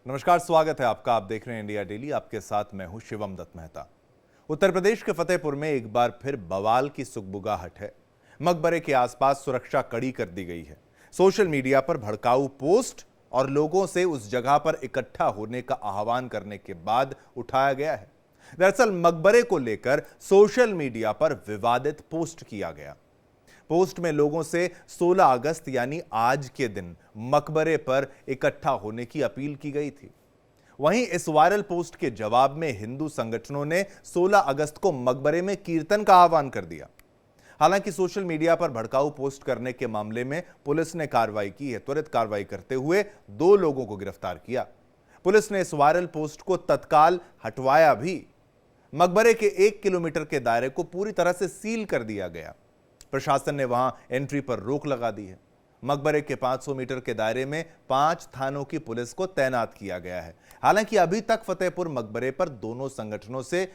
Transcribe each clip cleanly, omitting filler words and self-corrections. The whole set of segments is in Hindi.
नमस्कार, स्वागत है आपका। आप देख रहे हैं इंडिया डेली। आपके साथ मैं हूं शिवम दत्त मेहता। उत्तर प्रदेश के फतेहपुर में एक बार फिर बवाल की सुगबुगाहट है। मकबरे के आसपास सुरक्षा कड़ी कर दी गई है। सोशल मीडिया पर भड़काऊ पोस्ट और लोगों से उस जगह पर इकट्ठा होने का आह्वान करने के बाद उठाया गया है। दरअसल मकबरे को लेकर सोशल मीडिया पर विवादित पोस्ट किया गया। पोस्ट में लोगों से 16 अगस्त यानी आज के दिन मकबरे पर इकट्ठा होने की अपील की गई थी। वहीं इस वायरल पोस्ट के जवाब में हिंदू संगठनों ने 16 अगस्त को मकबरे में कीर्तन का आह्वान कर दिया। हालांकि सोशल मीडिया पर भड़काऊ पोस्ट करने के मामले में पुलिस ने कार्रवाई की है। त्वरित कार्रवाई करते हुए 2 लोगों को गिरफ्तार किया। पुलिस ने इस वायरल पोस्ट को तत्काल हटवाया भी। मकबरे के 1 किलोमीटर के दायरे को पूरी तरह से सील कर दिया गया। प्रशासन ने वहां एंट्री पर रोक लगा दी है। मकबरे के 500 मीटर के दायरे में 5 थानों की पुलिस को तैनात किया गया है। हालांकि अभी तक फतेहपुर मकबरे पर दोनों संगठनों से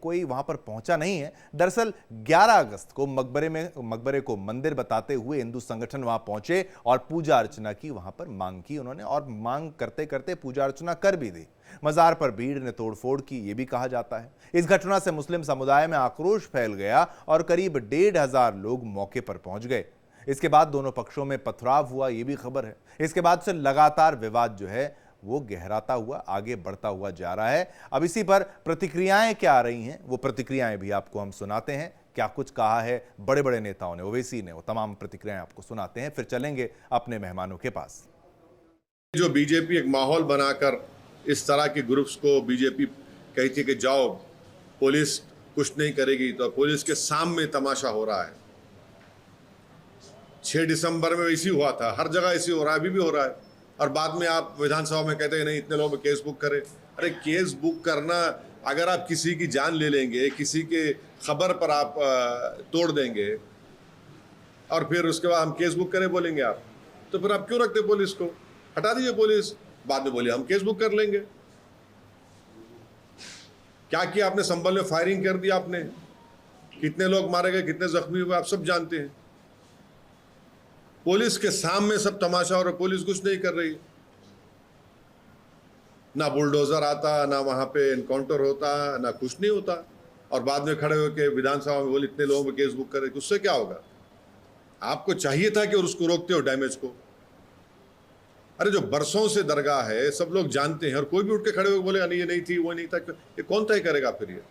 कोई वहां पर पहुंचा नहीं है। दरअसल 11 अगस्त को मकबरे को मंदिर बताते हुए हिंदू संगठन वहां पहुंचे और पूजा अर्चना की, वहां पर मांग की उन्होंने, और मांग करते करते पूजा अर्चना कर भी दी। मजार पर भीड़ ने तोड़फोड़ की, यह भी कहा जाता है। इस घटना से मुस्लिम समुदाय में आक्रोश फैल गया और करीब 1,500 लोग मौके पर पहुंच गए। इसके बाद दोनों पक्षों में पथराव हुआ, यह भी खबर है। इसके बाद से लगातार विवाद जो है वो गहराता हुआ, आगे बढ़ता हुआ जा रहा है। अब इसी पर प्रतिक्रियाएं क्या आ रही हैं, वो प्रतिक्रियाएं भी आपको हम सुनाते हैं। क्या कुछ कहा है बड़े बड़े नेताओं ने, ओवैसी ने, वो तमाम प्रतिक्रियाएं आपको सुनाते हैं। फिर चलेंगे अपने मेहमानों के पास। जो बीजेपी एक माहौल बनाकर इस तरह के ग्रुप्स को बीजेपी कहती है कि जाओ, पुलिस कुछ नहीं करेगी, तो पुलिस के सामने तमाशा हो रहा है। 6 दिसंबर में इसी हुआ था, हर जगह इसी हो रहा है, अभी भी हो रहा है। और बाद में आप विधानसभा में कहते हैं नहीं, इतने लोगों में केस बुक करें। अरे केस बुक करना, अगर आप किसी की जान ले लेंगे, किसी के खबर पर आप तोड़ देंगे और फिर उसके बाद हम केस बुक करें बोलेंगे आप, तो फिर आप क्यों रखते पुलिस को? हटा दीजिए पुलिस, बाद में बोलिए हम केस बुक कर लेंगे। क्या किया आपने? संभल में फायरिंग कर दिया आपने, कितने लोग मारे गए, कितने जख्मी हुए, आप सब जानते हैं। पुलिस के सामने सब तमाशा हो रहा, पुलिस कुछ नहीं कर रही। ना बुलडोजर आता, ना वहां पे एनकाउंटर होता, ना कुछ नहीं होता। और बाद में खड़े होकर विधानसभा में बोले इतने लोगों में केस बुक करे, उससे क्या होगा? आपको चाहिए था कि उसको रोकते हो डैमेज को। अरे जो बरसों से दरगाह है, सब लोग जानते हैं, और कोई भी उठ के खड़े होकर बोलेगा नहीं ये नहीं थी, वो नहीं था, ये कौन तय करेगा फिर ये?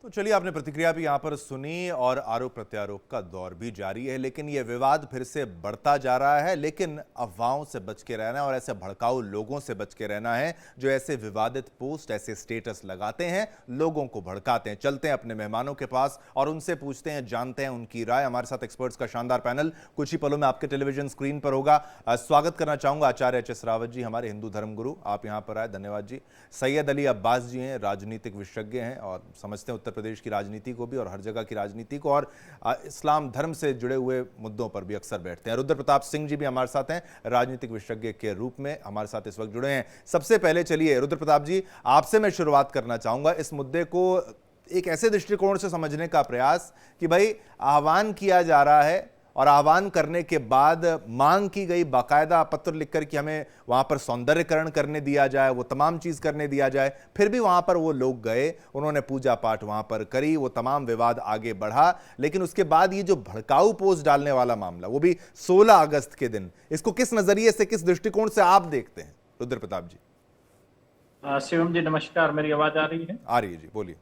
तो चलिए, आपने प्रतिक्रिया भी यहां पर सुनी और आरोप प्रत्यारोप का दौर भी जारी है। लेकिन यह विवाद फिर से बढ़ता जा रहा है। लेकिन अफवाहों से बच के रहना है और ऐसे भड़काऊ लोगों से बच के रहना है जो ऐसे विवादित पोस्ट, ऐसे स्टेटस लगाते हैं, लोगों को भड़काते हैं। चलते हैं अपने मेहमानों के पास और उनसे पूछते हैं, जानते हैं उनकी राय। हमारे साथ एक्सपर्ट्स का शानदार पैनल कुछ ही पलों में आपके टेलीविजन स्क्रीन पर होगा। स्वागत करना चाहूंगा आचार्य एच.एस. रावत जी, हमारे हिंदू धर्मगुरु, आप यहां पर आए, धन्यवाद जी। सैयद अली अब्बास जी हैं, राजनीतिक विशेषज्ञ हैं और समझते हैं उत्तर प्रदेश की राजनीति को भी और हर जगह की राजनीति को, और इस्लाम धर्म से जुड़े हुए मुद्दों पर भी अक्सर बैठते हैं। रुद्र प्रताप सिंह जी भी हमारे साथ हैं, राजनीतिक विशेषज्ञ के रूप में हमारे साथ इस वक्त जुड़े हैं। सबसे पहले चलिए रुद्र प्रताप जी, आपसे मैं शुरुआत करना चाहूंगा इस मुद्दे को एक ऐसे दृष्टिकोण से समझने का प्रयास कि भाई आह्वान किया जा रहा है और आह्वान करने के बाद मांग की गई बाकायदा पत्र लिखकर कि हमें वहां पर सौंदर्यकरण करने दिया जाए, वो तमाम चीज करने दिया जाए। फिर भी वहां पर वो लोग गए, उन्होंने पूजा पाठ वहां पर करी, वो तमाम विवाद आगे बढ़ा। लेकिन उसके बाद ये जो भड़काऊ पोस्ट डालने वाला मामला, वो भी 16 अगस्त के दिन, इसको किस नजरिए से, किस दृष्टिकोण से आप देखते हैं रुद्र प्रताप जी? शिवम जी नमस्कार, मेरी आवाज आ रही है? आ रही है जी, बोलिए।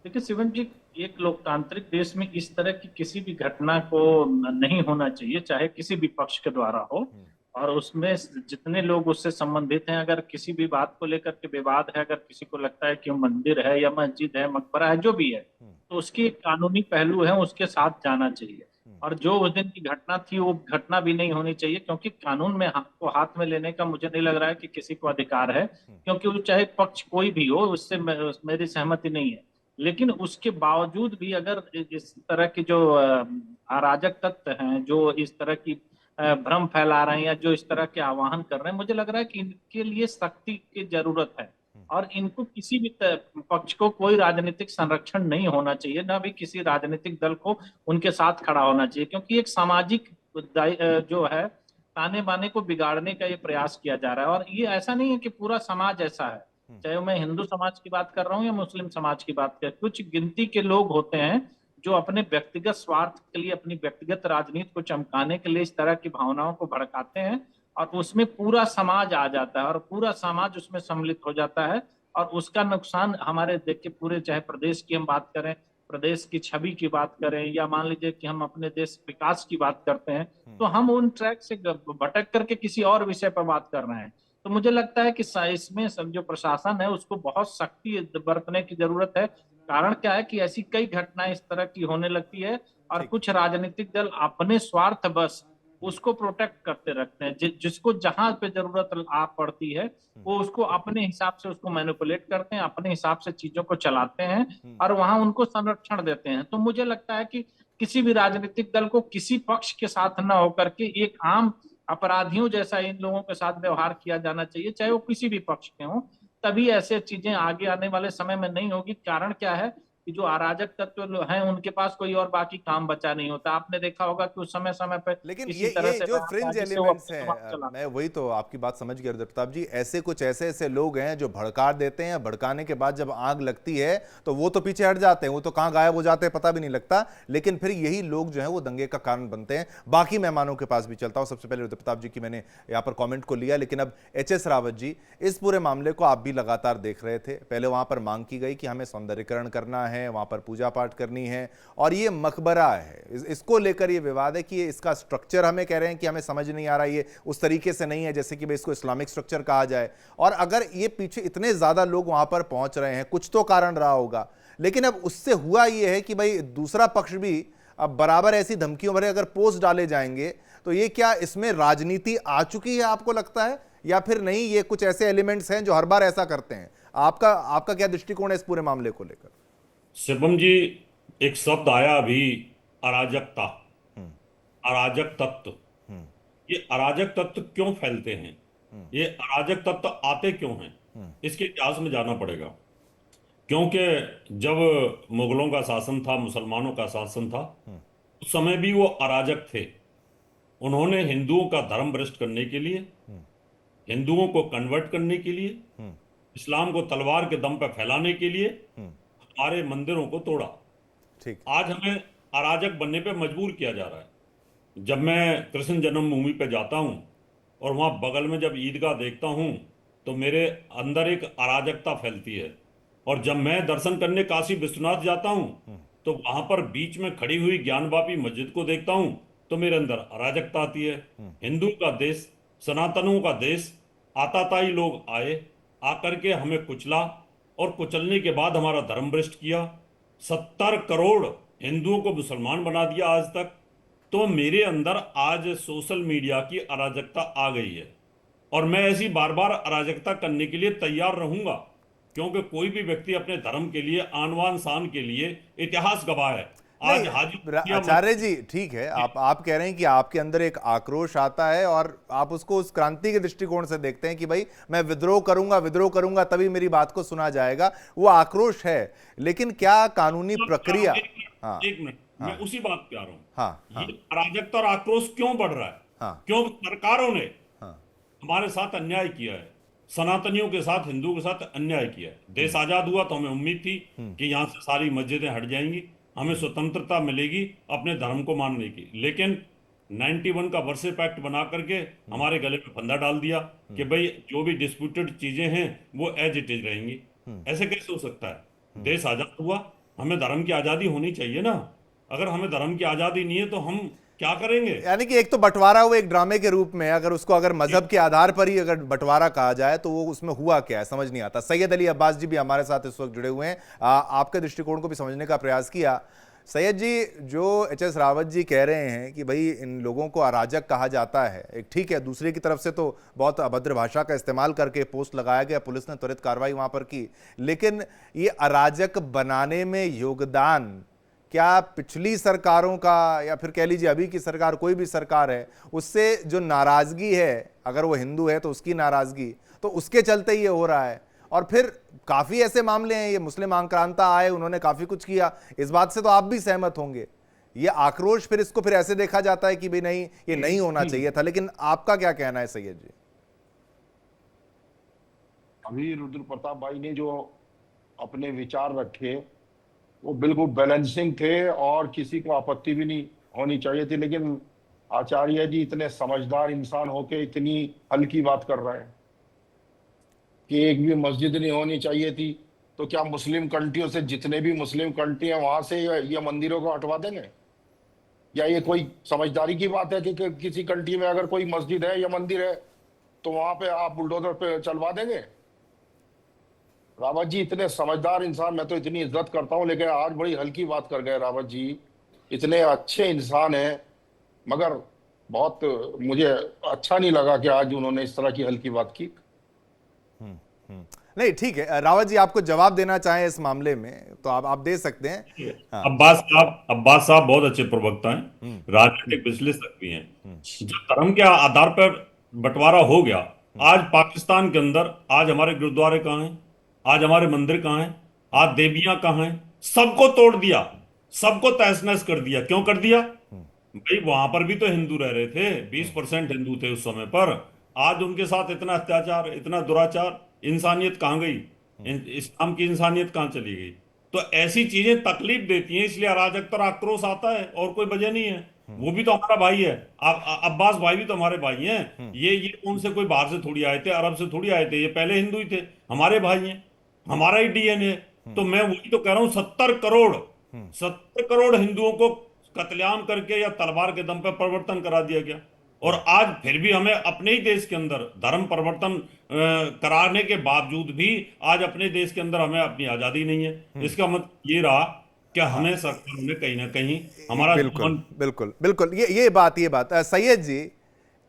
देखिए शिवम जी, एक लोकतांत्रिक देश में इस तरह की किसी भी घटना को नहीं होना चाहिए, चाहे किसी भी पक्ष के द्वारा हो। और उसमें जितने लोग उससे संबंधित हैं, अगर किसी भी बात को लेकर के विवाद है, अगर किसी को लगता है कि मंदिर है या मस्जिद है, मकबरा है, जो भी है, तो उसकी कानूनी पहलू है, उसके साथ जाना चाहिए। और जो उस दिन की घटना थी वो घटना भी नहीं होनी चाहिए, क्योंकि कानून में को हाथ में लेने का मुझे नहीं लग रहा है कि किसी को अधिकार है, क्योंकि वो चाहे पक्ष कोई भी हो, उससे मेरी सहमति नहीं है। लेकिन उसके बावजूद भी अगर इस तरह की जो अराजक तत्व हैं, जो इस तरह की भ्रम फैला रहे हैं या जो इस तरह के आह्वान कर रहे हैं, मुझे लग रहा है कि इनके लिए सख्ती की जरूरत है। और इनको किसी भी पक्ष को कोई राजनीतिक संरक्षण नहीं होना चाहिए, ना भी किसी राजनीतिक दल को उनके साथ खड़ा होना चाहिए, क्योंकि एक सामाजिक जो है ताने बाने को बिगाड़ने का ये प्रयास किया जा रहा है। और ये ऐसा नहीं है कि पूरा समाज ऐसा है, चाहे मैं हिंदू समाज की बात कर रहा हूँ या मुस्लिम समाज की बात कर, कुछ गिनती के लोग होते हैं जो अपने व्यक्तिगत स्वार्थ के लिए, अपनी व्यक्तिगत राजनीति को चमकाने के लिए इस तरह की भावनाओं को भड़काते हैं, और उसमें पूरा समाज आ जाता है और पूरा समाज उसमें सम्मिलित हो जाता है। और उसका नुकसान हमारे देख के पूरे, चाहे प्रदेश की हम बात करें, प्रदेश की छवि की बात करें, या मान लीजिए कि हम अपने देश विकास की बात करते हैं, तो हम उन ट्रैक से भटक करके किसी और विषय पर बात कर रहे हैं। तो मुझे लगता है कि इसमें सब जो प्रशासन है उसको बहुत सख्ती बरतने की जरूरत है। कारण क्या है कि ऐसी कई घटनाएं इस तरह की होने लगती है और कुछ राजनीतिक दल अपने स्वार्थ बस उसको प्रोटेक्ट करते रखते हैं। जिसको जहां पे जरूरत आ पड़ती है वो उसको अपने हिसाब से उसको मैनिपुलेट करते हैं, अपने हिसाब से चीजों को चलाते हैं और वहां उनको संरक्षण देते हैं। तो मुझे लगता है कि किसी भी राजनीतिक दल को किसी पक्ष के साथ न होकर के एक आम अपराधियों जैसा इन लोगों के साथ व्यवहार किया जाना चाहिए, चाहे वो किसी भी पक्ष के हों। तभी ऐसे चीजें आगे आने वाले समय में नहीं होगी। कारण क्या है कि जो अराजक तत्व हैं उनके पास कोई और बाकी काम बचा नहीं होता। आपने देखा होगा कि उस समय समय पे लेकिन इसी ये तरह से जो फ्रिंज एलिमेंट्स हैं, चलाते मैं वही तो आपकी बात समझ गया प्रताप जी, ऐसे कुछ ऐसे लोग हैं जो भड़का देते हैं, भड़काने के बाद जब आग लगती है तो वो तो पीछे हट जाते हैं, वो तो कहाँ गायब हो जाते हैं पता भी नहीं लगता, लेकिन फिर यही लोग जो है वो दंगे का कारण बनते हैं। बाकी मेहमानों के पास भी चलता हूं। सबसे पहले प्रताप जी की मैंने यहाँ पर कॉमेंट को लिया, लेकिन अब एच.एस. रावत जी, इस पूरे मामले को आप भी लगातार देख रहे थे। पहले वहां पर मांग की गई कि हमें सौंदर्यीकरण करना है, वहां पर पूजा पाठ करनी है, और ये मकबरा है, इसको लेकर ये विवाद है कि ये इसका स्ट्रक्चर हमें कह रहे हैं कि हमें समझ नहीं आ रहा, ये उस तरीके से नहीं है जैसे कि भाई इसको इस्लामिक स्ट्रक्चर कहा जाए। और अगर ये पीछे इतने ज्यादा लोग वहां पर पहुंच रहे हैं, कुछ तो कारण रहा होगा, लेकिन अब उससे हुआ ये है कि भाई दूसरा पक्ष भी अब बराबर ऐसी धमकियों भरे अगर पोस्ट डाले जाएंगे, तो ये क्या इसमें राजनीति आ चुकी है आपको लगता है, या फिर नहीं ये कुछ ऐसे एलिमेंट्स हैं जो हर बार ऐसा करते हैं? आपका क्या दृष्टिकोण है इस पूरे मामले को लेकर? शिवम जी, एक शब्द आया अभी, अराजकता, अराजक तत्व। ये अराजक तत्व क्यों फैलते हैं, ये अराजक तत्व आते क्यों हैं, इसके इतिहास में जाना पड़ेगा। क्योंकि जब मुगलों का शासन था, मुसलमानों का शासन था, उस समय भी वो अराजक थे। उन्होंने हिंदुओं का धर्म भ्रष्ट करने के लिए, हिंदुओं को कन्वर्ट करने के लिए, इस्लाम को तलवार के दम पर फैलाने के लिए हमारे मंदिरों को तोड़ा। ठीक। आज हमें अराजक बनने पे मजबूर किया जा रहा है। जब मैं कृष्ण जन्मभूमि पे जाता हूँ और वहाँ बगल में जब ईदगाह देखता हूँ तो मेरे अंदर एक अराजकता फैलती है। और जब मैं दर्शन करने काशी विश्वनाथ जाता हूँ तो वहाँ पर बीच में खड़ी हुई ज्ञानवापी मस्जिद को देखता हूँ तो मेरे अंदर अराजकता आती है। हिंदू का देश, सनातनों का देश, आताताई लोग आए, आकर के हमें कुचला और कुचलने के बाद हमारा धर्म भ्रष्ट किया। 70 करोड़ हिंदुओं को मुसलमान बना दिया आज तक। तो मेरे अंदर आज सोशल मीडिया की अराजकता आ गई है और मैं ऐसी बार बार अराजकता करने के लिए तैयार रहूंगा, क्योंकि कोई भी व्यक्ति अपने धर्म के लिए, आनवान शान के लिए इतिहास गवाह है। आज आचार्य जी, ठीक है, आप कह रहे हैं कि आपके अंदर एक आक्रोश आता है और आप उसको उस क्रांति के दृष्टिकोण से देखते हैं कि भाई मैं विद्रोह करूंगा तभी मेरी बात को सुना जाएगा। वो आक्रोश है, लेकिन क्या कानूनी प्रक्रिया? हाँ, एक मिनट, मैं उसी बात पे आ रहा हूँ। हाँ, ये अराजकता और आक्रोश क्यों बढ़ रहा है? हाँ, क्यों सरकारों ने हमारे साथ अन्याय किया है, सनातनियों के साथ, हिंदुओं के साथ अन्याय किया है। देश आजाद हुआ तो हमें उम्मीद थी कि यहाँ से सारी मस्जिदें हट जाएंगी, हमें स्वतंत्रता मिलेगी अपने धर्म को मानने की। लेकिन 91 का वर्षे पैक्ट बना करके हमारे गले पे फंदा डाल दिया कि भाई जो भी डिस्प्यूटेड चीजें हैं वो एज इट इज रहेंगी। ऐसे कैसे हो सकता है? देश आजाद हुआ, हमें धर्म की आजादी होनी चाहिए ना। अगर हमें धर्म की आजादी नहीं है तो हम क्या करेंगे? यानी कि एक तो बंटवारा हुआ एक ड्रामे के रूप में, अगर उसको अगर मजहब के आधार पर ही अगर बंटवारा कहा जाए तो वो उसमें हुआ क्या है समझ नहीं आता। सैयद अली अब्बास जी भी हमारे साथ इस वक्त जुड़े हुए हैं, आपके दृष्टिकोण को भी समझने का प्रयास किया। सैयद जी, जो एच.एस. रावत जी कह रहे हैं कि भाई इन लोगों को अराजक कहा जाता है, एक ठीक है, दूसरे की तरफ से तो बहुत अभद्र भाषा का इस्तेमाल करके पोस्ट लगाया गया, पुलिस ने त्वरित कार्रवाई वहां पर की, लेकिन ये अराजक बनाने में योगदान क्या पिछली सरकारों का, या फिर कह लीजिए अभी की सरकार, कोई भी सरकार है, उससे जो नाराजगी है, अगर वो हिंदू है तो उसकी नाराजगी, तो उसके चलते ये हो रहा है? और फिर काफी ऐसे मामले हैं, ये मुस्लिम आक्रांता आए, उन्होंने काफी कुछ किया, इस बात से तो आप भी सहमत होंगे ये आक्रोश फिर इसको फिर ऐसे देखा जाता है कि भाई नहीं, ये नहीं होना चाहिए था, लेकिन आपका क्या कहना है सैयद जी? अभी रुद्र प्रताप भाई ने जो अपने विचार रखे वो बिल्कुल बैलेंसिंग थे और किसी को आपत्ति भी नहीं होनी चाहिए थी, लेकिन आचार्य जी इतने समझदार इंसान होके इतनी हल्की बात कर रहे हैं कि एक भी मस्जिद नहीं होनी चाहिए थी। तो क्या मुस्लिम कंट्रियों से जितने भी मुस्लिम कंट्री हैं वहां से ये मंदिरों को हटवा देंगे? या ये कोई समझदारी की बात है कि किसी कंट्री में अगर कोई मस्जिद है या मंदिर है तो वहां पे आप बुलडोजर पे चलवा देंगे? रावत जी इतने समझदार इंसान, मैं तो इतनी इज्जत करता हूं, लेकिन आज बड़ी हल्की बात कर गए रावत जी। इतने अच्छे इंसान हैं, मगर बहुत मुझे अच्छा नहीं लगा कि आज उन्होंने इस तरह की हल्की बात की। नहीं ठीक है, रावत जी आपको जवाब देना चाहें इस मामले में तो आप दे सकते हैं। हाँ। अब्बास साहब बहुत अच्छे प्रवक्ता हैं, राजनीतिक विश्लेषक भी हैं। जब धर्म के आधार पर बंटवारा हो गया, आज पाकिस्तान के अंदर आज हमारे गुरुद्वारे कहाँ हैं, आज हमारे मंदिर कहाँ हैं, आज देवियां कहाँ हैं, सबको तोड़ दिया, सबको तहस नहस कर दिया। क्यों कर दिया भाई? वहां पर भी तो हिंदू रह रहे थे, 20% हिंदू थे उस समय पर। आज उनके साथ इतना अत्याचार, इतना दुराचार, इंसानियत कहाँ गई? इस्लाम की इंसानियत कहाँ चली गई? तो ऐसी चीजें तकलीफ देती हैं, इसलिए अराजकता और आक्रोश आता है, और कोई वजह नहीं है। वो भी तो हमारा भाई है, अब्बास भाई भी तो हमारे भाई हैं। ये कौन से कोई बाहर से थोड़ी आए थे, अरब से थोड़ी आए थे, ये पहले हिंदू ही थे, हमारे भाई हैं, हमारा ही डीएनए। तो मैं वही तो कह रहा हूँ, 70 करोड़ हिंदुओं को कत्लेआम करके या तलवार के दम पर परिवर्तन करा दिया गया, और आज फिर भी हमें अपने ही देश के अंदर धर्म परिवर्तन कराने के बावजूद भी आज अपने देश के अंदर हमें अपनी आजादी नहीं है। इसका मतलब ये रहा कि हमें सरकार में कहीं ना कहीं हमारा बिल्कुल बिल्कुल बिल्कुल ये बात सैयद जी,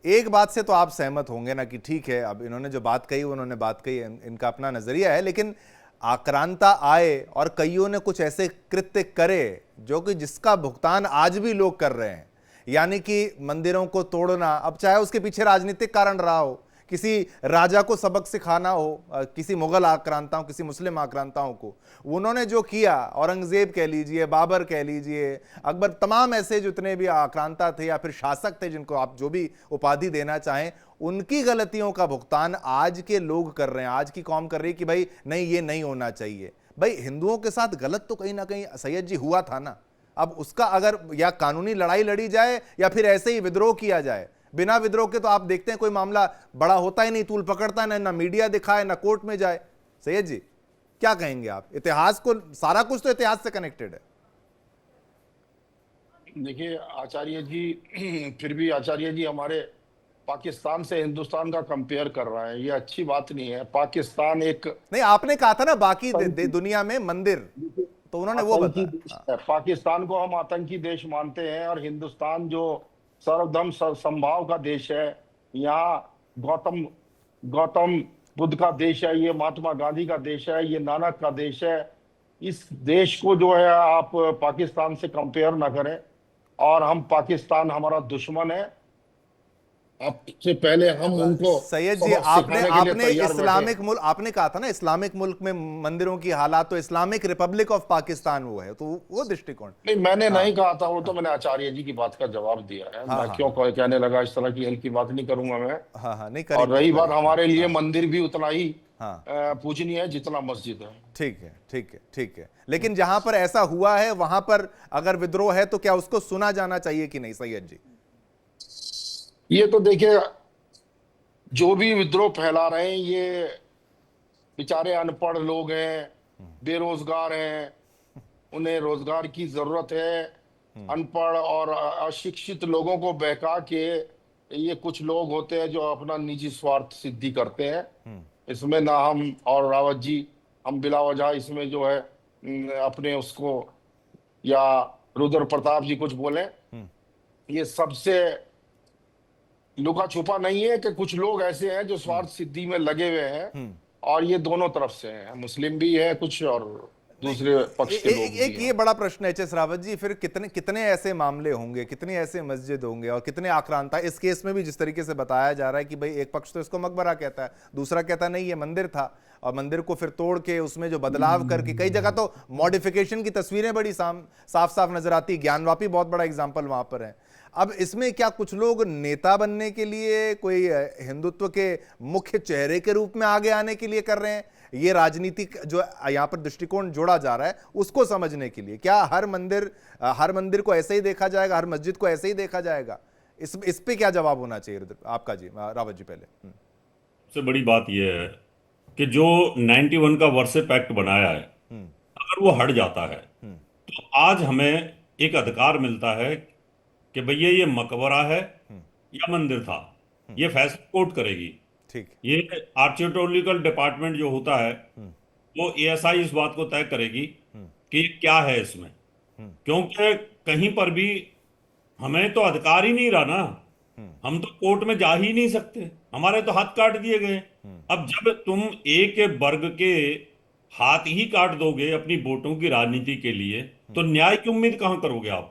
एक बात से तो आप सहमत होंगे ना कि ठीक है, अब इन्होंने जो बात कही उन्होंने बात कही, इनका अपना नजरिया है, लेकिन आक्रांता आए और कईयों ने कुछ ऐसे कृत्य करे जो कि जिसका भुगतान आज भी लोग कर रहे हैं, यानी कि मंदिरों को तोड़ना, अब चाहे उसके पीछे राजनीतिक कारण रहा हो, किसी राजा को सबक सिखाना हो, किसी मुगल आक्रांताओं, किसी मुस्लिम आक्रांताओं को, उन्होंने जो किया, औरंगजेब कह लीजिए, बाबर कह लीजिए, अकबर, तमाम ऐसे जितने भी आक्रांता थे या फिर शासक थे, जिनको आप जो भी उपाधि देना चाहें, उनकी गलतियों का भुगतान आज के लोग कर रहे हैं, आज की कौम कर रही है कि भाई नहीं, ये नहीं होना चाहिए। भाई हिंदुओं के साथ गलत तो कहीं ना कहीं सैयद जी हुआ था ना, अब उसका अगर या कानूनी लड़ाई लड़ी जाए या फिर ऐसे ही विद्रोह किया जाए, बिना विद्रोह के तो आप देखते हैं कोई मामला बड़ा होता ही नहीं, तूल पकड़ता है, ना मीडिया दिखाए, ना कोर्ट में जाए। सैयद जी क्या कहेंगे आप? इतिहास को, सारा कुछ तो इतिहास से कनेक्टेड है। देखिए आचार्य जी, फिर भी आचार्य जी हमारे पाकिस्तान से हिंदुस्तान का कंपेयर कर रहा है, ये अच्छी बात नहीं है। पाकिस्तान एक, नहीं आपने कहा था ना बाकी दुनिया में मंदिर, तो उन्होंने वो बताया। पाकिस्तान को हम आतंकी देश मानते हैं और हिंदुस्तान जो सर्वधर्म समभाव का देश है, यहाँ गौतम बुद्ध का देश है, ये महात्मा गांधी का देश है, ये नानक का देश है। इस देश को जो है आप पाकिस्तान से कंपेयर ना करें, और हम पाकिस्तान हमारा दुश्मन है, आपसे पहले हम उनको सैयद जी आपने इस्लामिक मुल्क, आपने कहा था ना इस्लामिक मुल्क में मंदिरों की हालात, तो इस्लामिक रिपब्लिक ऑफ पाकिस्तान वो है, तो वो दृष्टिकोण नहीं, मैंने नहीं कहा था, वो तो मैंने आचार्य जी की बात का जवाब दिया है। मैं क्यों कहने लगा, इस तरह की हल्की बात नहीं करूंगा मैं। नहीं और रही बात, हमारे लिए मंदिर भी उतना ही पूजनीय है जितना मस्जिद है। ठीक है, ठीक है, ठीक है, लेकिन जहां पर ऐसा हुआ है वहां पर अगर विद्रोह है तो क्या उसको सुना जाना चाहिए कि नहीं सैयद जी? ये तो देखिए, जो भी विद्रोह फैला रहे हैं ये बेचारे अनपढ़ लोग हैं, बेरोजगार हैं, उन्हें रोजगार की जरूरत है। अनपढ़ और अशिक्षित लोगों को बहका के ये कुछ लोग होते हैं जो अपना निजी स्वार्थ सिद्धि करते हैं। इसमें ना हम और रावत जी, हम बिला वजह इसमें जो है अपने उसको, या रुद्र प्रताप जी कुछ बोले, ये सबसे लुका छुपा नहीं है कि कुछ लोग ऐसे हैं जो स्वार्थ सिद्धि में लगे हुए हैं, और ये दोनों तरफ से हैं, मुस्लिम भी है कुछ और दूसरे पक्ष के लोग भी एक हैं। ये बड़ा प्रश्न है एच.एस. रावत जी, फिर कितने कितने ऐसे मामले होंगे, कितने ऐसे मस्जिद होंगे और कितने आक्रांता। इस केस में भी जिस तरीके से बताया जा रहा है कि भाई एक पक्ष तो इसको मकबरा कहता है, दूसरा कहता नहीं ये मंदिर था, और मंदिर को फिर तोड़ के उसमें जो बदलाव करके कई जगह तो मॉडिफिकेशन की तस्वीरें बड़ी साफ साफ नजर आती। ज्ञानवापी बहुत बड़ा एग्जाम्पल वहां पर है। अब इसमें क्या कुछ लोग नेता बनने के लिए, कोई हिंदुत्व के मुख्य चेहरे के रूप में आगे आने के लिए कर रहे हैं, ये राजनीतिक जो यहाँ पर दृष्टिकोण जोड़ा जा रहा है उसको समझने के लिए? क्या हर मंदिर को ऐसे ही देखा जाएगा, हर मस्जिद को ऐसे ही देखा जाएगा? इस पे क्या जवाब होना चाहिए आपका जी, रावत जी पहले? सबसे बड़ी बात यह है कि जो 91 का वर्षे पैक्ट बनाया है, अगर वो हट जाता है तो आज हमें एक अधिकार मिलता है कि भैया ये मकबरा है या मंदिर था, ये फैसला कोर्ट करेगी। ठीक। ये आर्कियोलॉजिकल डिपार्टमेंट जो होता है वो एएसआई इस बात को तय करेगी कि ये क्या है इसमें, क्योंकि कहीं पर भी हमें तो अधिकार ही नहीं रहा ना, हम तो कोर्ट में जा ही नहीं सकते, हमारे तो हाथ काट दिए गए। अब जब तुम एक वर्ग के हाथ ही काट दोगे अपनी वोटों की राजनीति के लिए, तो न्याय की उम्मीद कहां करोगे आप?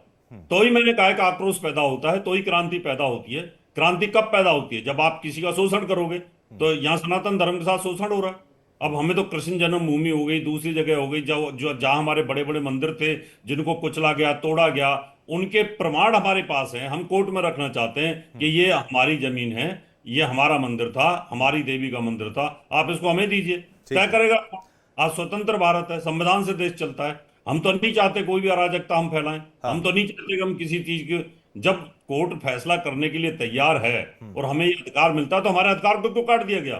तो ही मैंने कहा कि आक्रोश पैदा होता है, तो ही क्रांति पैदा होती है। क्रांति कब पैदा होती है? जब आप किसी का शोषण करोगे। तो यहाँ सनातन धर्म के साथ शोषण हो रहा है। अब हमें तो कृष्ण जन्मभूमि हो गई, दूसरी जगह हो गई, जो जहां हमारे बड़े बड़े मंदिर थे जिनको कुचला गया, तोड़ा गया, उनके प्रमाण हमारे पास हैं। हम कोर्ट में रखना चाहते हैं कि ये हमारी जमीन है, ये हमारा मंदिर था, हमारी देवी का मंदिर था, आप इसको हमें दीजिए। क्या करेगा? आज स्वतंत्र भारत है, संविधान से देश चलता है। हम तो नहीं चाहते कोई भी अराजकता हम फैलाएं। हम तो नहीं चाहते कि हम किसी चीज की, जब कोर्ट फैसला करने के लिए तैयार है और हमें ये अधिकार मिलता है, तो हमारे अधिकार को क्यों काट दिया गया?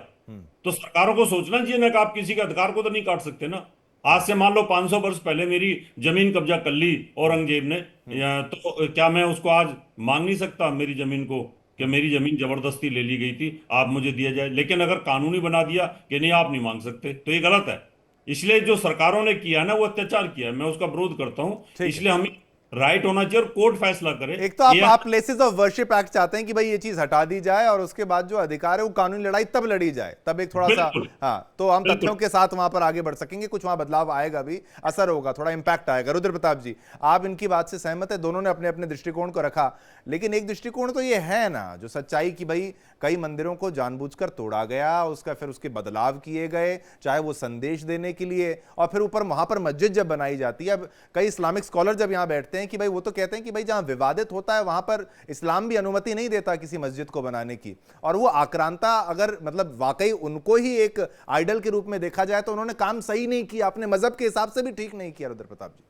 तो सरकारों को सोचना चाहिए ना कि आप किसी के अधिकार को तो नहीं काट सकते ना। आज से मान लो 500 वर्ष पहले मेरी जमीन कब्जा कर ली औरंगजेब ने, तो क्या मैं उसको आज मांग नहीं सकता मेरी जमीन को कि मेरी जमीन जबरदस्ती ले ली गई थी, आप मुझे दिया जाए? लेकिन अगर कानूनी बना दिया कि नहीं आप नहीं मांग सकते, तो ये गलत है। इसलिए जो सरकारों ने किया ना वो अत्याचार किया है, मैं उसका विरोध करता हूं। इसलिए हमें राइट होना चाहिए और कोर्ट फैसला करे। एक तो आप प्लेसेस ऑफ वर्शिप एक्ट चाहते हैं कि भाई ये चीज हटा दी जाए और उसके बाद जो अधिकार है वो कानूनी लड़ाई तब लड़ी जाए, तब एक थोड़ा सा, हाँ, तो हम तथ्यों के साथ वहां पर आगे बढ़ सकेंगे, कुछ वहां बदलाव आएगा भी, असर होगा, थोड़ा इंपैक्ट आएगा। रुद्र प्रताप जी, आप इनकी बात से सहमत है? दोनों ने अपने अपने दृष्टिकोण को रखा, लेकिन एक दृष्टिकोण तो ये है ना जो सच्चाई की भाई कई मंदिरों को जानबूझकर तोड़ा गया, फिर उसके बदलाव किए गए, चाहे वो संदेश देने के लिए, और फिर ऊपर वहां पर मस्जिद जब बनाई जाती है। अब कई इस्लामिक स्कॉलर जब यहां बैठते हैं कि भाई वो तो कहते हैं कि भाई जहां विवादित होता है वहां पर इस्लाम भी अनुमति नहीं देता किसी मस्जिद को बनाने की, और वो आक्रांता अगर मतलब वाकई उनको ही एक आइडल के रूप में देखा जाए तो उन्होंने काम सही नहीं किया, अपने मजहब के हिसाब से भी ठीक नहीं किया। रुद्र प्रताप जी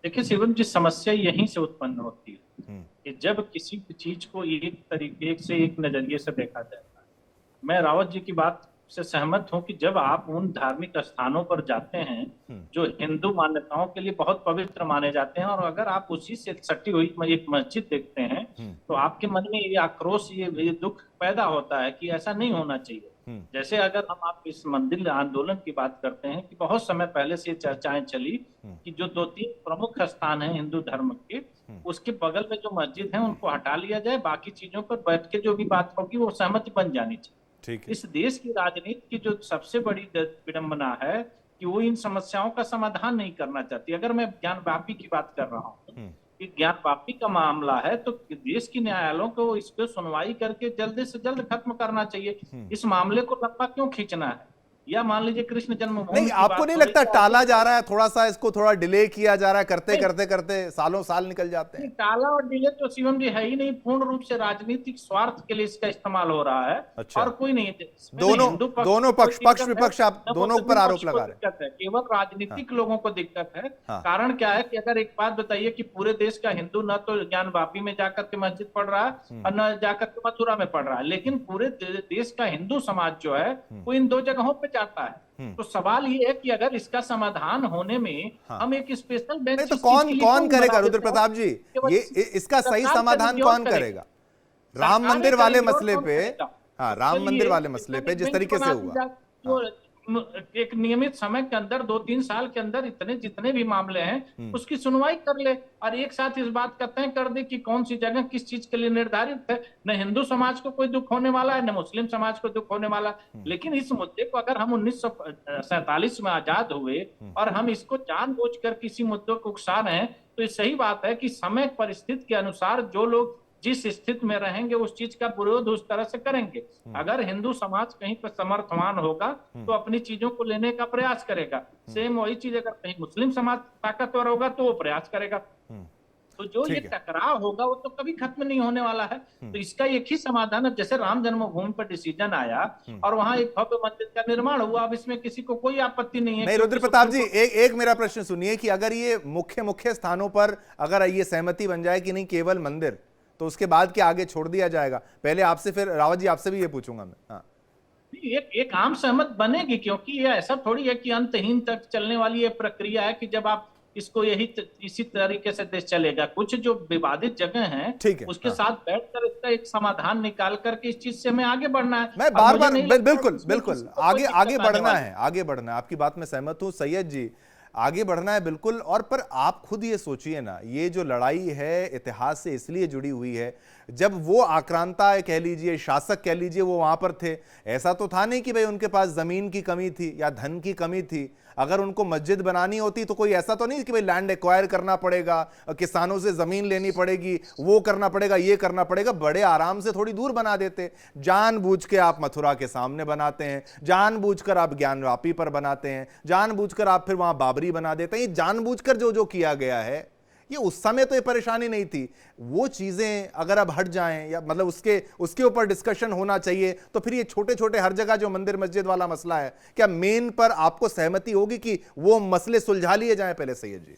देखिए शिवम जी, समस्या यहीं से उत्पन्न होती है कि जब किसी भी चीज को एक तरीके से, एक नजरिए से देखा जाता है। मैं रावत जी की बात से सहमत हूं कि जब आप उन धार्मिक स्थानों पर जाते हैं जो हिंदू मान्यताओं के लिए बहुत पवित्र माने जाते हैं, और अगर आप उसी से सटी हुई एक मस्जिद देखते हैं तो आपके मन में ये आक्रोश, ये दुख पैदा होता है कि ऐसा नहीं होना चाहिए। जैसे अगर आप इस मंदिर आंदोलन की बात करते हैं कि बहुत समय पहले से चर्चाएं चली कि जो 2-3 प्रमुख स्थान हैं हिंदू धर्म के, उसके बगल में जो मस्जिद है उनको हटा लिया जाए, बाकी चीजों पर बैठ के जो भी बात होगी वो सहमति बन जानी चाहिए। इस देश की राजनीति की जो सबसे बड़ी विडंबना है कि वो इन समस्याओं का समाधान नहीं करना चाहती। अगर मैं ज्ञानवापी की बात कर रहा हूँ कि ज्ञानवापी का मामला है तो देश की न्यायालयों को इस पे सुनवाई करके जल्दी से जल्द खत्म करना चाहिए। इस मामले को लंबा क्यों खींचना है? या मान लीजिए कृष्ण जन्मभूमि, नहीं, आपको नहीं लगता टाला जा रहा है थोड़ा सा, इसको थोड़ा डिले किया जा रहा है, करते करते करते सालों साल निकल जाते हैं? टाला और डिले तो शिवम जी है ही नहीं, पूर्ण रूप से राजनीतिक स्वार्थ के लिए इसका इस्तेमाल हो रहा है। अच्छा। और कोई नहीं, दोनों पक्ष विपक्ष आप दोनों पर आरोप लगा रहे हैं। केवल राजनीतिक लोगों को दिक्कत है। कारण क्या है कि अगर एक बात बताइए कि पूरे देश का हिंदू न तो ज्ञानवापी में जाकर के मस्जिद पढ़ रहा है और न जाकर के मथुरा में पढ़ रहा है, लेकिन पूरे देश का हिंदू समाज जो है वो इन 2 जगहों पे जाता है। तो सवाल ये है कि अगर इसका समाधान होने में हम एक स्पेशल बेंच, नहीं तो कौन करेगा रुद्र प्रताप जी? ये इसका सही समाधान कौन करेगा? राम मंदिर वाले मसले पे, हाँ, राम मंदिर वाले मसले पे जिस तरीके से हुआ, एक नियमित समय के अंदर 2-3 साल के अंदर इतने जितने भी मामले हैं उसकी सुनवाई कर ले और एक साथ इस बात का तय कर दे कि कौन सी जगह किस चीज के लिए निर्धारित है। न हिंदू समाज को कोई दुख होने वाला है, न मुस्लिम समाज को दुख होने वाला। लेकिन इस मुद्दे को अगर हम 1947 में आजाद हुए और हम इसको जानबूझकर किसी मुद्दे को उकसा रहे हैं, तो ये सही बात है कि समय परिस्थिति के अनुसार जो लोग जिस स्थिति में रहेंगे उस चीज का विरोध उस तरह से करेंगे। अगर हिंदू समाज कहीं पर समर्थवान होगा तो अपनी चीजों को लेने का प्रयास करेगा। सेम वही चीज अगर कहीं मुस्लिम समाज ताकतवर होगा तो वो प्रयास करेगा। तो जो ये टकराव होगा वो तो कभी खत्म नहीं होने वाला है। तो इसका एक ही समाधान है, जैसे राम जन्मभूमि पर डिसीजन आया और वहां एक भव्य मंदिर का निर्माण हुआ, अब इसमें किसी को कोई आपत्ति नहीं है। नहीं रुद्र प्रताप जी, एक मेरा प्रश्न सुनिए कि अगर ये मुख्य स्थानों पर अगर ये सहमति बन जाए कि नहीं केवल मंदिर, तो उसके बाद क्या आगे छोड़ दिया जाएगा? पहले आपसे, फिर रावत जी आपसे भी ये पूछूंगा मैं। हाँ, एक आम सहमत बनेगी, क्योंकि ये ऐसा थोड़ी है कि अंतहीन तक चलने वाली ये प्रक्रिया है कि जब आप इसको इसी तरीके से देश चलेगा। कुछ जो विवादित जगह हैं उसके साथ बैठकर इसका एक समाधान निकाल करके इस चीज से हमें आगे बढ़ना है। मैं बार बार बिल्कुल आगे बढ़ना है, आगे बढ़ना है। आपकी बात में सहमत हूं सैयद जी, आगे बढ़ना है बिल्कुल। और पर आप खुद ये सोचिए ना, ये जो लड़ाई है इतिहास से इसलिए जुड़ी हुई है, जब वो आक्रांता कह लीजिए, शासक कह लीजिए, वो वहां पर थे, ऐसा तो था नहीं कि भाई उनके पास जमीन की कमी थी या धन की कमी थी। अगर उनको मस्जिद बनानी होती तो कोई ऐसा तो नहीं कि भाई लैंड एक्वायर करना पड़ेगा, किसानों से जमीन लेनी पड़ेगी, वो करना पड़ेगा, ये करना पड़ेगा। बड़े आराम से थोड़ी दूर बना देते। जानबूझ के आप मथुरा के सामने बनाते हैं, जानबूझकर आप ज्ञानवापी पर बनाते हैं, जानबूझकर आप फिर वहां बाबरी बना देते हैं। जानबूझकर जो जो किया गया है, ये उस समय तो ये परेशानी नहीं थी। वो चीजें अगर अब हट जाएं, या मतलब उसके ऊपर डिस्कशन होना चाहिए, तो फिर ये छोटे छोटे हर जगह जो मंदिर मस्जिद वाला मसला है, क्या मेन पर आपको सहमति होगी कि वो मसले सुलझा लिए जाएं पहले? सैयद जी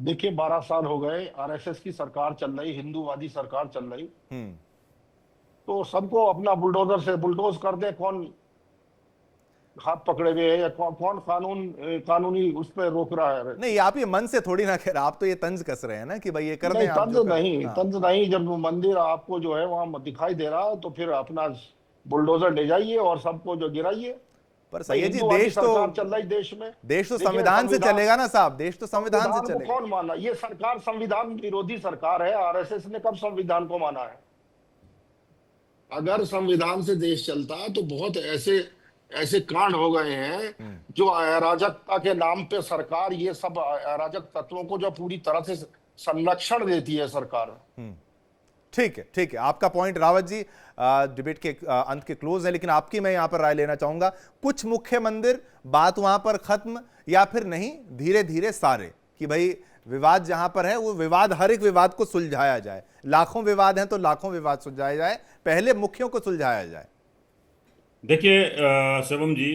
देखिए, 12 साल हो गए, आरएसएस की सरकार चल रही, हिंदूवादी सरकार चल रही, तो सबको अपना बुलडोजर से बुलडोज कर दे, कौन हाथ पकड़े हुए है या कौन कानूनी उस पर रोक रहा है? नहीं, आप ये मन से थोड़ी ना कह रहे, आप तो ये तंज कस रहे हैं ना कि भाई ये कर दें। तंज नहीं, जब मंदिर आपको जो है वहां दिखाई दे रहा है तो फिर अपना बुलडोजर ले जाइए और सबको जो गिराइए। पर सैयद जी, देश तो चल रही, देश तो संविधान से चलेगा ना साहब, देश तो संविधान से चलेगा। कौन माना? ये सरकार संविधान विरोधी सरकार है। आरएसएस ने कब संविधान को माना है? अगर संविधान से देश चलता तो बहुत ऐसे कांड हो गए हैं जो अराजकता के नाम पे सरकार ये सब अराजक तत्वों को जो पूरी तरह से संरक्षण देती है सरकार। ठीक है, आपका पॉइंट रावत जी डिबेट के अंत के क्लोज है, लेकिन आपकी मैं यहां पर राय लेना चाहूंगा। कुछ मुख्य मंदिर, बात वहां पर खत्म, या फिर नहीं धीरे धीरे सारे, कि भाई विवाद जहां पर है वो विवाद, हर एक विवाद को सुलझाया जाए। लाखों विवाद हैं तो लाखों विवाद सुलझाया जाए, पहले मुख्यों को सुलझाया जाए। देखिए शिवम जी,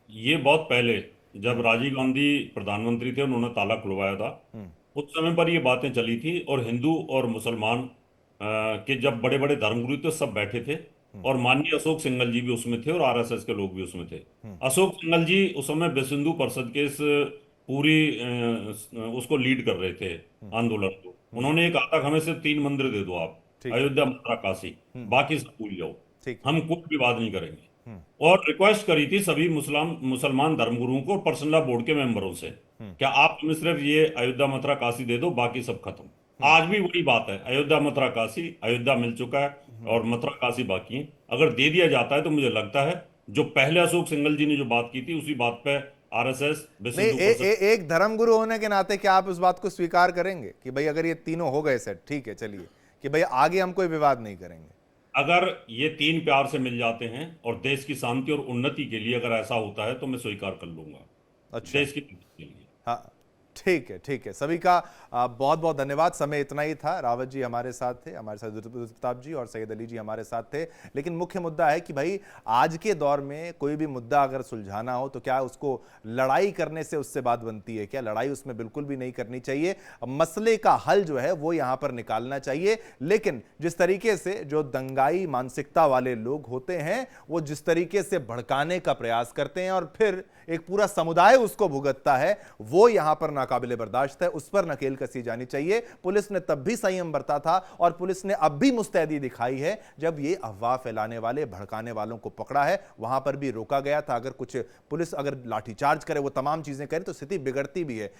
ये बहुत पहले जब राजीव गांधी प्रधानमंत्री थे, उन्होंने ताला खुलवाया था, उस समय पर ये बातें चली थी। और हिंदू और मुसलमान के जब बड़े बड़े धर्मगुरु थे सब बैठे थे, और माननीय अशोक सिंघल जी भी उसमें थे और आरएसएस के लोग भी उसमें थे। अशोक सिंघल जी उस समय विश्व हिंदू परिषद के इस पूरी उसको लीड कर रहे थे आंदोलन को। उन्होंने ये कहा था हमें सिर्फ 3 मंदिर दे दो आप, अयोध्या, मथुरा, काशी, बाकी सब भूल जाओ, हम कोई विवाद नहीं करेंगे। और रिक्वेस्ट करी थी सभी मुसलमान धर्मगुरुओं को, पर्सनल बोर्ड के मेंबरों से, क्या आप हमें सिर्फ ये अयोध्या, मथुरा, काशी दे दो, बाकी सब खत्म। आज भी वही बात है, अयोध्या, मथुरा, काशी, अयोध्या मिल चुका है और मथुरा, काशी बाकी है। अगर दे दिया जाता है तो मुझे लगता है जो पहले अशोक सिंघल जी ने जो बात की थी उसी बात पे आरएसएस एक धर्मगुरु होने के नाते क्या आप उस बात को स्वीकार करेंगे कि भाई अगर ये तीनों हो गए सेट, ठीक है चलिए, कि भाई आगे हम कोई विवाद नहीं करेंगे? अगर ये 3 प्यार से मिल जाते हैं और देश की शांति और उन्नति के लिए अगर ऐसा होता है तो मैं स्वीकार कर लूंगा। अच्छा, देश की के लिए। हाँ, ठीक है। सभी का बहुत बहुत धन्यवाद। समय इतना ही था। रावत जी हमारे साथ थे, हमारे साथ रुद्र प्रताप जी और सैयद अली जी हमारे साथ थे। लेकिन मुख्य मुद्दा है कि भाई आज के दौर में कोई भी मुद्दा अगर सुलझाना हो तो क्या उसको लड़ाई करने से उससे बात बनती है? क्या लड़ाई उसमें बिल्कुल भी नहीं करनी चाहिए। मसले का हल जो है वो यहां पर निकालना चाहिए। लेकिन जिस तरीके से जो दंगाई मानसिकता वाले लोग होते हैं, वो जिस तरीके से भड़काने का प्रयास करते हैं और फिर एक पूरा समुदाय उसको भुगतता है, वो यहां पर नाकाबिले बर्दाश्त है, उस पर नकेल कसी जानी चाहिए। पुलिस ने तब भी संयम बरता था और पुलिस ने अब भी मुस्तैदी दिखाई है जब ये अफवाह फैलाने वाले, भड़काने वालों को पकड़ा है। वहां पर भी रोका गया था। अगर कुछ पुलिस अगर लाठीचार्ज करे, वो तमाम चीजें करे तो स्थिति बिगड़ती भी है।